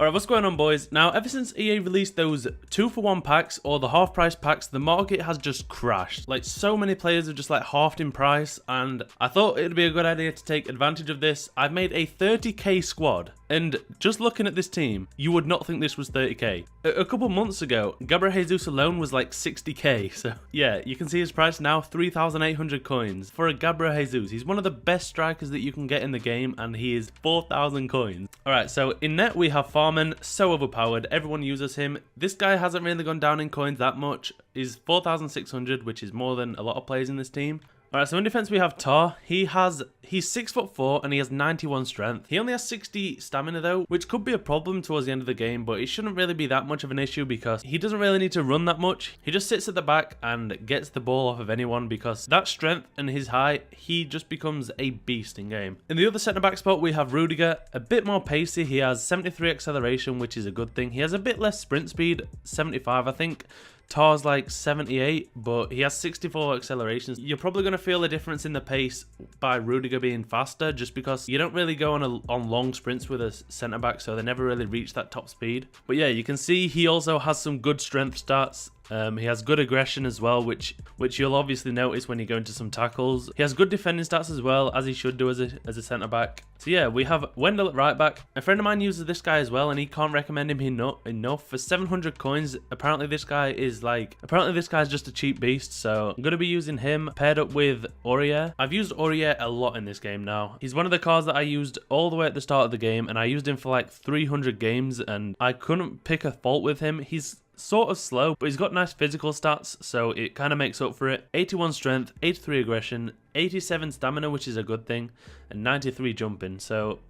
Alright, what's going on, boys? Now, ever since EA released those 2-for-1 packs or the half price packs, the market has just crashed. Like, so many players have just like halved in price, and I thought it'd be a good idea to take advantage of this. I've made a 30k squad, and just looking at this team, you would not think this was 30k. A couple months ago, Gabriel Jesus alone was like 60k, so yeah, you can see his price now, 3,800 coins for a Gabriel Jesus. He's one of the best strikers that you can get in the game, and he is 4,000 coins. Alright, so in net we have Firmino, so overpowered, everyone uses him. This guy hasn't really gone down in coins that much. He's 4,600, which is more than a lot of players in this team. Alright, so in defense we have Tar. He's 6'4" and he has 91 strength. He only has 60 stamina though, which could be a problem towards the end of the game, but it shouldn't really be that much of an issue because he doesn't really need to run that much. He just sits at the back and gets the ball off of anyone because that strength and his height, he just becomes a beast in game. In the other centre back spot we have Rudiger, a bit more pacey. He has 73 acceleration, which is a good thing. He has a bit less sprint speed, 75 I think. Tar's like 78, but he has 64 accelerations. You're probably going to feel a difference in the pace by Rudiger being faster, just because you don't really go on long sprints with a centre back, so they never really reach that top speed. But yeah, you can see he also has some good strength stats. He has good aggression as well, which you'll obviously notice when you go into some tackles. He has good defending stats as well, as he should do as a centre back. So yeah, we have Wendell at right back. A friend of mine uses this guy as well, and he can't recommend him enough. For 700 coins, apparently this guy is just a cheap beast. So I'm gonna be using him paired up with Aurier. I've used Aurier a lot in this game now. He's one of the cards that I used all the way at the start of the game, and I used him for like 300 games, and I couldn't pick a fault with him. He's sort of slow, but he's got nice physical stats, so it kind of makes up for it. 81 strength, 83 aggression, 87 stamina, which is a good thing, and 93 jumping. So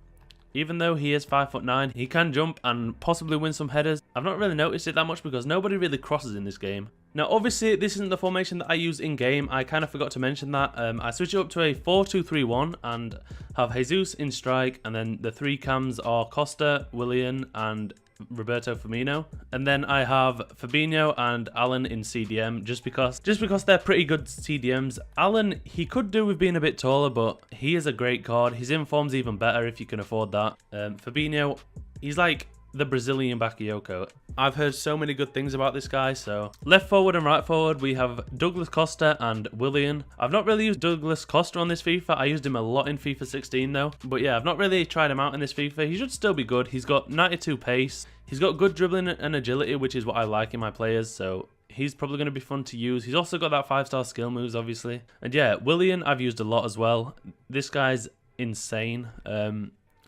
even though he is 5'9", he can jump and possibly win some headers. I've not really noticed it that much because nobody really crosses in this game. Now, obviously, this isn't the formation that I use in-game. I kind of forgot to mention that. I switch it up to a 4-2-3-1 and have Jesus in strike, and then the three cams are Costa, Willian, and Roberto Firmino, and then I have Fabinho and Alan in CDM just because they're pretty good CDMs. Alan, he could do with being a bit taller, but he is a great card. His inform's even better if you can afford that. Fabinho, he's like the Brazilian Bakayoko. I've heard so many good things about this guy. So left forward and right forward we have Douglas Costa and Willian. I've not really used Douglas Costa on this FIFA. I used him a lot in FIFA 16 though, but yeah, I've not really tried him out in this FIFA. He should still be good. He's got 92 pace, he's got good dribbling and agility, which is what I like in my players, so he's probably going to be fun to use. He's also got that 5-star skill moves, obviously. And yeah, Willian I've used a lot as well. This guy's insane.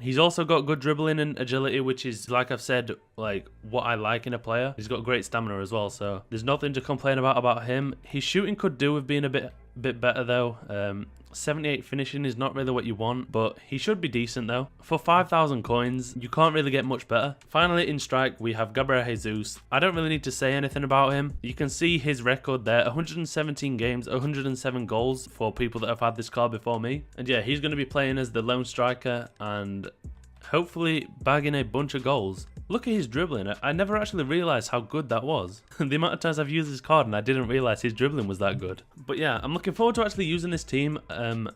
He's also got good dribbling and agility, which is, like I've said, like what I like in a player. He's got great stamina as well, so there's nothing to complain about him. His shooting could do with being a bit better though. 78 finishing is not really what you want, but he should be decent though. For 5,000 coins, you can't really get much better. Finally, in strike, we have Gabriel Jesus. I don't really need to say anything about him. You can see his record there, 117 games, 107 goals for people that have had this card before me. And yeah, he's going to be playing as the lone striker and hopefully bagging a bunch of goals. Look at his dribbling. I never actually realised how good that was. The amount of times I've used this card and I didn't realise his dribbling was that good. But yeah, I'm looking forward to actually using this team. I'm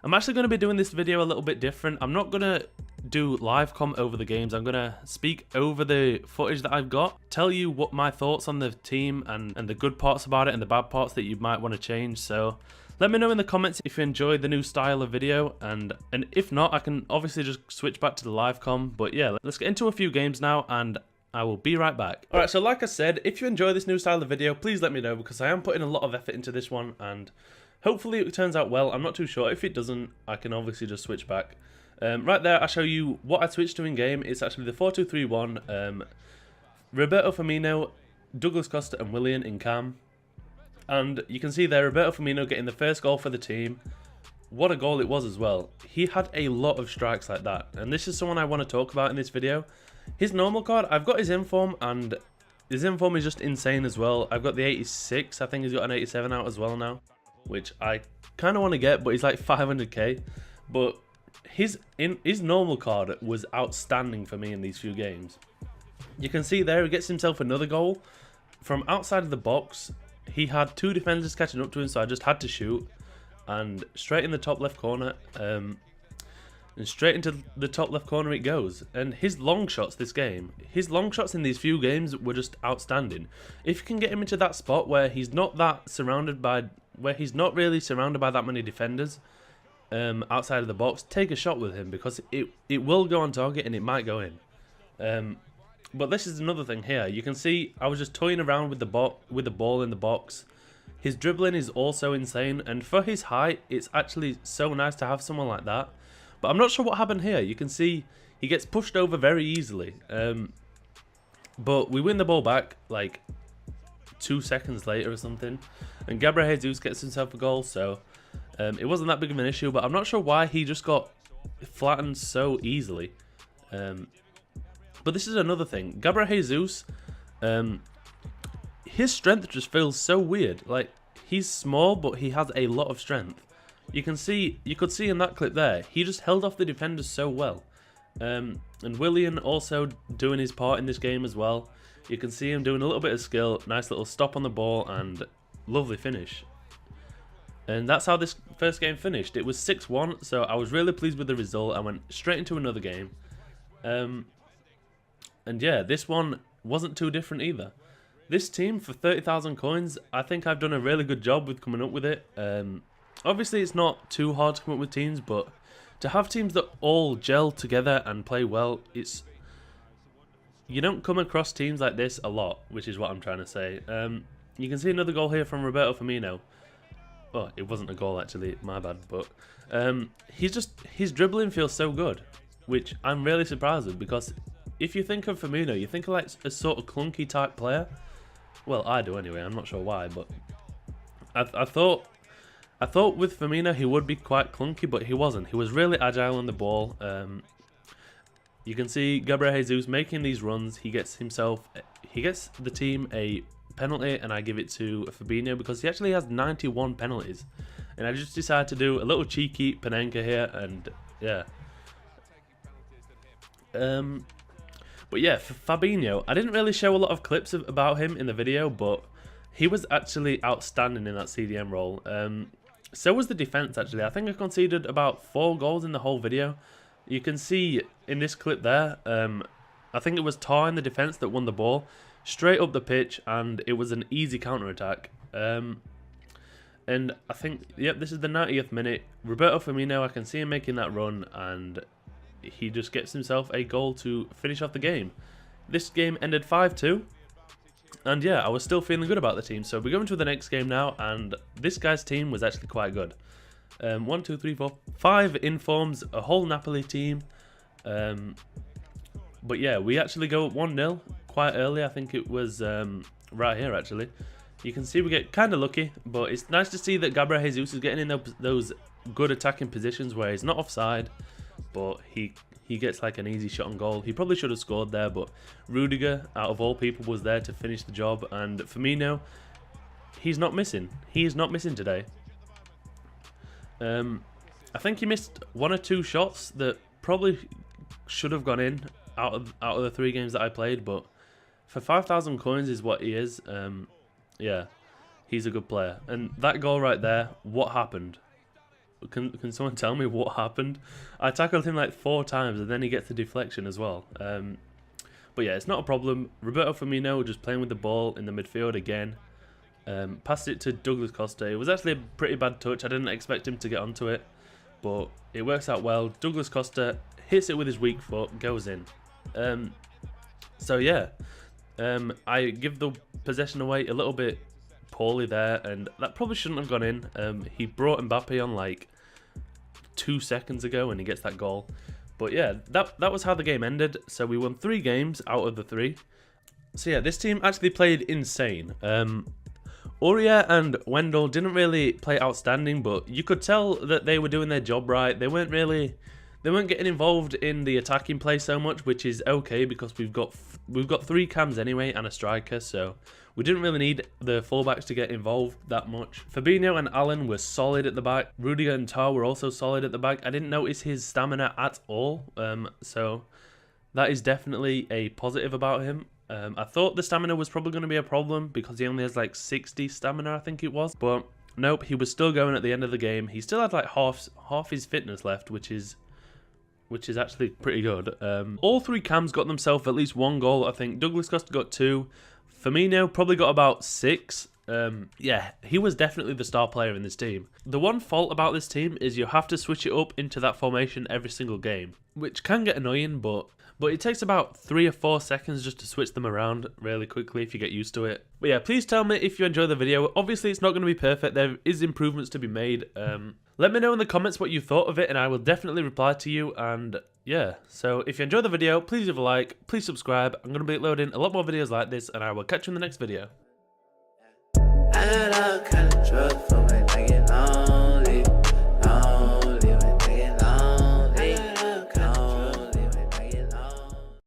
actually going to be doing this video a little bit different. I'm not going to do live com over the games. I'm going to speak over the footage that I've got, tell you what my thoughts on the team and the good parts about it and the bad parts that you might want to change. So let me know in the comments if you enjoyed the new style of video, and if not, I can obviously just switch back to the live com. But yeah, let's get into a few games now, and I will be right back. Alright, so like I said, if you enjoy this new style of video, please let me know, because I am putting a lot of effort into this one, and hopefully it turns out well. I'm not too sure. If it doesn't, I can obviously just switch back. Right there, I show you what I switched to in game. It's actually the 4-2-3-1. Roberto Firmino, Douglas Costa, and Willian in cam. And you can see there, Roberto Firmino getting the first goal for the team. What a goal it was as well. He had a lot of strikes like that. And this is someone I want to talk about in this video. His normal card, I've got his inform, and his inform is just insane as well. I've got the 86. I think he's got an 87 out as well now, which I kind of want to get, but he's like 500k. But his normal card was outstanding for me in these few games. You can see there, he gets himself another goal. From outside of the box, he had two defenders catching up to him, so I just had to shoot. And straight in the top left corner. And straight into the top left corner it goes. And his long shots this game, his long shots in these few games were just outstanding. If you can get him into that spot where he's not really surrounded by that many defenders outside of the box, take a shot with him, because it will go on target and it might go in. But this is another thing here. You can see I was just toying around with the ball in the box. His dribbling is also insane, and for his height, it's actually so nice to have someone like that. But I'm not sure what happened here. You can see he gets pushed over very easily. But we win the ball back like 2 seconds later or something, and Gabriel Jesus gets himself a goal. So it wasn't that big of an issue, but I'm not sure why he just got flattened so easily. But this is another thing. Gabriel Jesus, his strength just feels so weird. Like, he's small, but he has a lot of strength. You could see in that clip there, he just held off the defenders so well. And Willian also doing his part in this game as well. You can see him doing a little bit of skill, nice little stop on the ball, and lovely finish. And that's how this first game finished. It was 6-1, so I was really pleased with the result. I went straight into another game. And yeah, this one wasn't too different either. This team, for 30,000 coins, I think I've done a really good job with coming up with it. Obviously, it's not too hard to come up with teams, but to have teams that all gel together and play well, you don't come across teams like this a lot, which is what I'm trying to say. You can see another goal here from Roberto Firmino. Oh, it wasn't a goal actually, my bad, but his dribbling feels so good, which I'm really surprised with, because if you think of Firmino, you think of like a sort of clunky type player. Well, I do anyway. I'm not sure why, but I thought with Firmino he would be quite clunky, but he wasn't. He was really agile on the ball. You can see Gabriel Jesus making these runs. He gets the team a penalty, and I give it to Fabinho because he actually has 91 penalties. And I just decided to do a little cheeky Panenka here, and yeah. But yeah, for Fabinho, I didn't really show a lot of clips about him in the video, but he was actually outstanding in that CDM role. So was the defense, actually. I think I conceded about 4 goals in the whole video. You can see in this clip there, I think it was Tar in the defense that won the ball straight up the pitch, and it was an easy counter-attack. And I think, yep, this is the 90th minute. Roberto Firmino, I can see him making that run, and he just gets himself a goal to finish off the game. This game ended 5-2. And yeah, I was still feeling good about the team. So we're going to the next game now, and this guy's team was actually quite good. 1, 2, 3, 4, 5 informs, a whole Napoli team. But yeah, we actually go 1-0 quite early. I think it was right here actually. You can see we get kind of lucky, but it's nice to see that Gabriel Jesus is getting in those good attacking positions where he's not offside, but he gets like an easy shot on goal. He probably should have scored there, but Rudiger, out of all people, was there to finish the job. And Firmino, he's not missing. He is not missing today. I think he missed 1 or 2 shots that probably should have gone in out of the 3 games that I played, but for 5,000 coins is what he is. Yeah, he's a good player. And that goal right there, what happened? Can someone tell me what happened? I tackled him like 4 times, and then he gets the deflection as well. But yeah, it's not a problem. Roberto Firmino just playing with the ball in the midfield again. Passed it to Douglas Costa. It was actually a pretty bad touch. I didn't expect him to get onto it, but it works out well. Douglas Costa hits it with his weak foot, goes in. So yeah, I give the possession away a little bit poorly there, and that probably shouldn't have gone in. He brought Mbappe on like 2 seconds ago, and he gets that goal. But yeah, that was how the game ended. So we won 3 games out of the 3. So yeah, this team actually played insane. Aurier and Wendell didn't really play outstanding, but you could tell that they were doing their job right. They weren't getting involved in the attacking play so much, which is okay because we've got 3 cams anyway and a striker, so we didn't really need the fullbacks to get involved that much. Fabinho and Allen were solid at the back. Rudiger and Tar were also solid at the back. I didn't notice his stamina at all, so that is definitely a positive about him. I thought the stamina was probably going to be a problem because he only has like 60 stamina, I think it was. But nope, he was still going at the end of the game. He still had like half his fitness left, which is which is actually pretty good. All three cams got themselves at least 1 goal, I think. Douglas Costa got 2. Firmino probably got about 6. Yeah, he was definitely the star player in this team. The one fault about this team is you have to switch it up into that formation every single game, which can get annoying, but it takes about 3 or 4 seconds just to switch them around really quickly if you get used to it. But yeah, please tell me if you enjoy the video. Obviously, it's not going to be perfect. There is improvements to be made. Let me know in the comments what you thought of it, and I will definitely reply to you. And yeah, so if you enjoyed the video, please leave a like, please subscribe. I'm going to be uploading a lot more videos like this, and I will catch you in the next video. I got all kind of drugs for my